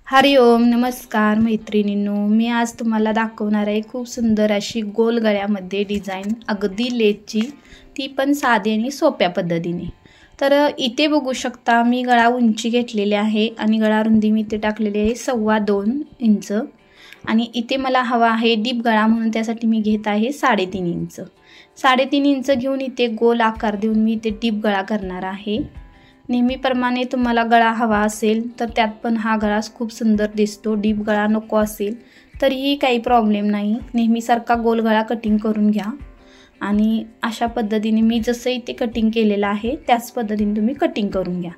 हरिओम नमस्कार मैत्रिणींनो, मी आज तुम्हाला दाखवणार आहे खूप सुंदर अशी गोल गळ्यामध्ये डिझाईन, अगदी लेसची, ती पण साधी आणि सोप्या पद्धतीने। तर इथे बघू शकता मी गळा उंची घेतलेली आहे आणि गळा रुंदी मी इथे टाकलेली आहे 2.25 इंच आणि इथे मला हवा आहे डीप गळा म्हणून त्यासाठी मी घेत आहे 3.5 इंच। 3.5 इंच घेऊन इथे गोल आकार देऊन मी इथे डीप गळा करणार आहे। नेहमीप्रमाणे तुम्हाला गळा हवा असेल तर त्यात पण हा गळा खूप सुंदर दिसतो। डीप गळा नको असेल तरीही काही प्रॉब्लेम नाही, नेहमीसारखा गोल गळा कटिंग करून घ्या आणि अशा पद्धतीने मी जसं इथे कटिंग केलेलं आहे त्याच पद्धतीने तुम्ही कटिंग करून घ्या।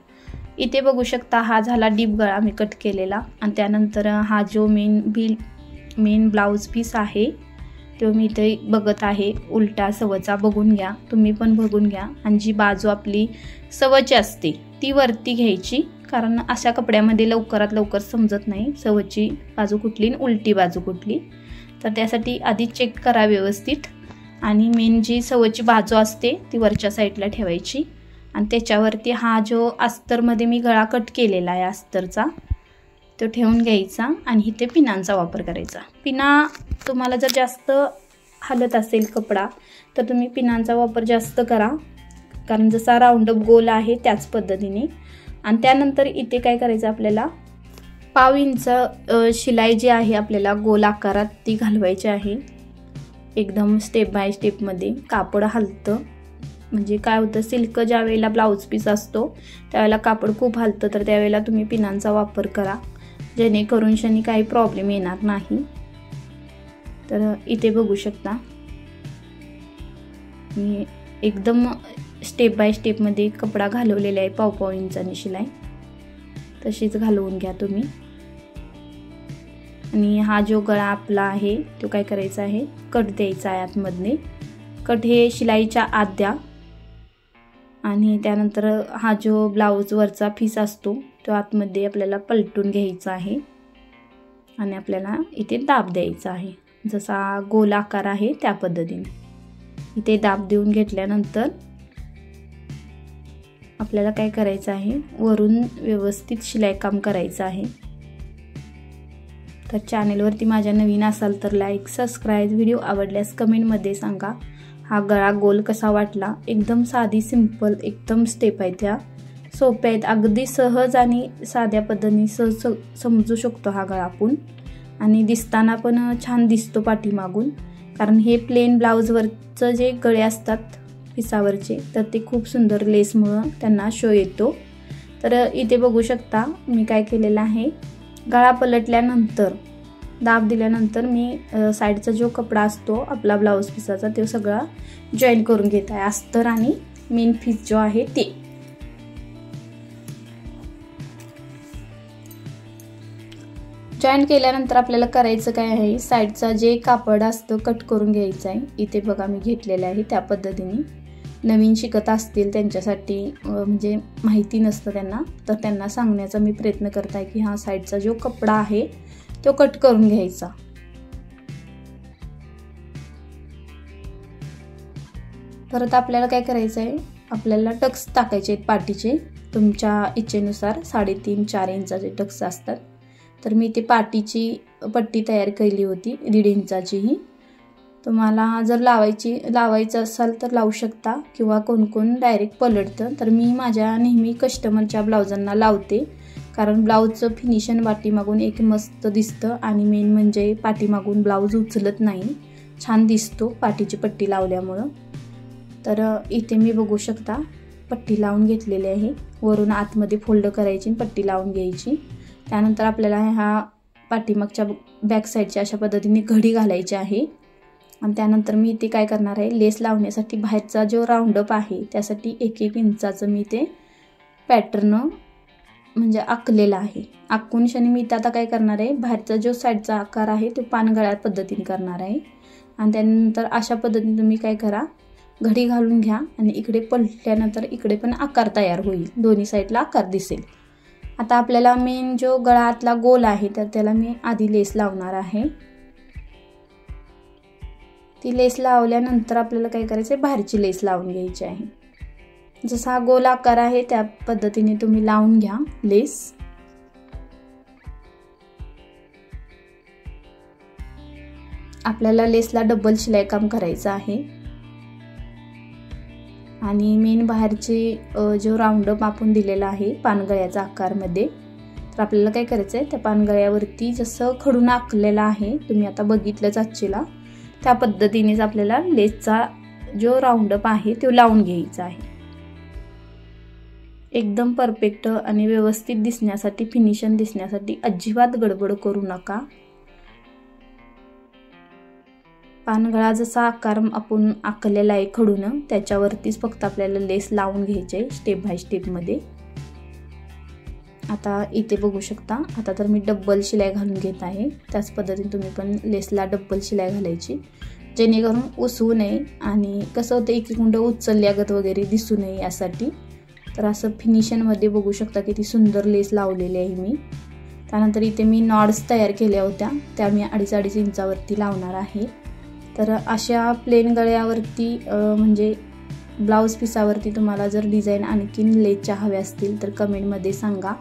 इथे बघू शकता हा झाला डीप गळा मी कट केलेला आणि त्यानंतर हा जो मेन ब्लाउज पीस आहे तो मी इथे बघत आहे, उलटा सवचा बघून घ्या, तुम्ही पण बघून घ्या आणि जी बाजू आपली सवची असते ती वरती घ्यायची, कारण अशा कपड्यामध्ये लवकरात लवकर समजत नाही सवची बाजू कुठली आणि उलटी बाजू कुठली। तर त्यासाठी आधी चेक करा व्यवस्थित आणि मेन जी सवची बाजू असते ती वरच्या साईडला ठेवायची आणि त्याच्यावरती हा जो अस्तरमध्ये मी गळा कट केलेला आहे अस्तरचा तो ठेवून घ्यायचा आणि इथे पिनांचा वापर करायचा। पिना तुम्हाला जर जास्त हलत असेल कपडा तर तुम्ही पिनांचा वापर जास्त करा, कारण जसा राऊंड अप गोल आहे त्याच पद्धतीने। आणि त्यानंतर इथे काय करायचं, आपल्याला 1/2 इंच शिलाई जी आहे आपल्याला गोल आकारात ती घालवायची आहे। एकदम स्टेप बाय स्टेपमध्ये कापड हलतं, म्हणजे काय होतं सिल्क ज्या वेळेला ब्लाउज पीस असतो त्यावेळेला कापड खूप हलतं, तर त्यावेळेला तुम्ही पिनांचा वापर करा जेणेकरून शनी काही प्रॉब्लेम येणार नाही। तर इथे बघू शकता मी एकदम स्टेप बाय स्टेपमध्ये कपडा घालवलेला आहे 1/2 इंचानी शिलाई तशीच घालवून घ्या तुम्ही। आणि हा जो गळा आपला आहे तो काय करायचा आहे, कट द्यायचा आहे आतमधने। कट हे शिलाईच्या आत द्या आणि त्यानंतर हा जो ब्लाउज वरचा पीस असतो तो आतमध्ये आपल्याला पलटून घ्यायचा आहे आणि आपल्याला इथे दाब द्यायचा आहे, जसा गोल आकार आहे त्या पद्धतीने। इथे दाब देऊन घेतल्यानंतर आपल्याला काय करायचं आहे, वरून व्यवस्थित शिलाई काम करायचं आहे। तर चॅनेलवरती माझ्या नवीन असाल तर लाईक सबस्क्राईब, व्हिडिओ आवडल्यास कमेंटमध्ये सांगा हा गळा गोल कसा वाटला। एकदम साधी सिंपल एकदम स्टेप आहेत, त्या सोप्या आहेत, अगदी सहज आणि साध्या पद्धतीने सहज समजू शकतो हा गळा आपण आणि दिसताना पण छान दिसतो पाठीमागून, कारण हे प्लेन ब्लाउजवरचं जे गळे असतात पिसावरचे तर ते खूप सुंदर लेसमुळं त्यांना शो येतो। तर इथे बघू शकता मी काय केलेलं आहे, गळा पलटल्यानंतर दाब दिल्यानंतर मी साईडचा जो कपडा असतो आपला ब्लाउज पिसाचा तो सगळा जॉईन करून घेत आहे, अस्तर आणि मेन पीस जो आहे ते। जॉईन केल्यानंतर आपल्याला करायचं काय आहे, साईडचा जे कापड असतं कट करून घ्यायचं आहे। इथे बघा मी घेतलेलं आहे त्या पद्धतीने। नवीन शिकत असतील त्यांच्यासाठी म्हणजे माहिती नसतं त्यांना, तर त्यांना सांगण्याचा मी प्रयत्न करत आहे की हा साईडचा जो कपडा आहे तो कट करून घ्यायचा। परत आपल्याला काय करायचं आहे, आपल्याला टक्स टाकायचे आहेत पाठीचे तुमच्या इच्छेनुसार, 3.5-4 इंचाचे टक्स असतात। तर मी ते पाठीची पट्टी तयार केली होती 1.5 इंचाचीही। तुम्हाला जर लावायचं असाल तर लावू शकता किंवा कोण डायरेक्ट पलटतं, तर मी माझ्या नेहमी कस्टमरच्या ब्लाउजांना लावते, कारण ब्लाउजचं फिनिशन पाठीमागून एक मस्त दिसतं आणि मेन म्हणजे पाठीमागून ब्लाउज उचलत नाही, छान दिसतो पाठीची पट्टी लावल्यामुळं। तर इथे मी बघू शकता पट्टी लावून घेतलेली आहे, वरून आतमध्ये फोल्ड करायची पट्टी लावून घ्यायची। त्यानंतर आपल्याला हा पाठीमागच्या बॅक साईडच्या अशा पद्धतीने घडी घालायची आहे आणि त्यानंतर मी इथे काय करणार आहे, लेस लावण्यासाठी बाहेरचा जो राऊंडअप आहे त्यासाठी 1-1 इंचाचं मी ते पॅटर्न म्हणजे आखलेला आहे। आखून शनी मी इथं आता काय करणार आहे, बाहेरचा जो साईडचा आकार आहे तो पानगळ्या पद्धतीने करणार आहे आणि त्यानंतर अशा पद्धतीने तुम्ही काय करा, घडी घालून घ्या आणि इकडे पलटल्यानंतर इकडे पण आकार तयार होईल, दोन्ही साईडला आकार दिसेल। आता आपल्याला मेन जो गळ्यातला गोल आहे तर त्याला मी आधी लेस लावणार आहे। ती लेस लावल्यानंतर आपल्याला काय करायचं आहे, बाहेरची लेस लावून घ्यायची आहे। जसा गोल आकार आहे त्या पद्धतीने तुम्ही लावून घ्या लेस। आपल्याला लेसला डबल शिलाई काम करायचं आहे आणि मेन बाहेरचे जो राऊंडअप आपण दिलेला आहे पानगळ्याचा आकारमध्ये, तर आपल्याला काय करायचं आहे, त्या पानगळ्यावरती जसं खडून आखलेला आहे तुम्ही आता बघितलंच आजचीला, त्या पद्धतीनेच आपल्याला लेसचा जो राऊंडअप आहे तो लावून घ्यायचा आहे। एकदम परफेक्ट आणि व्यवस्थित दिसण्यासाठी, फिनिशिंग दिसण्यासाठी अजिबात गडबड करू नका। पानगळा जसा आकार आपण आखलेला आहे खडून, त्याच्यावरतीच फक्त आपल्याला लेस लावून घ्यायचे स्टेप बाय स्टेप मध्ये। आता इथे बघू शकता, आता तर मी डबल शिलाई घालून घेत आहे। त्याच पद्धतीने तुम्ही पण लेसला डबल शिलाई घालायची, जेणेकरून उसवू नये आणि कसं होतं एक गुंड उचलल्यागत वगैरे दिसू नये यासाठी। तर असं फिनिशिंग मध्ये बघू शकता किती सुंदर लेस लावलेली आहे मी। त्यानंतर इथे मी नॉड्स तयार केल्या होत्या, त्या मी 2.5 इंचावरती लावणार आहे। तर अशा प्लेन गळ्यावरती म्हणजे ब्लाउज पिसावरती तुम्हाला जर डिझाईन आणखीन लेसच्या हव्या असतील तर कमेंटमध्ये सांगा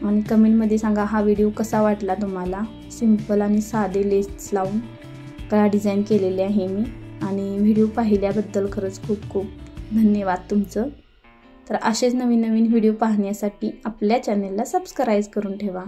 आणि कमेंटमध्ये सांगा हा व्हिडिओ कसा वाटला तुम्हाला। सिंपल आणि साधे लेस लावून गळा डिझाईन केलेले आहे मी आणि व्हिडिओ पाहिल्याबद्दल खरंच खूप खूप धन्यवाद तुमचं। तर असेच नवीन नवीन व्हिडिओ पाहण्यासाठी आपल्या चॅनलला सबस्क्राईब करून ठेवा।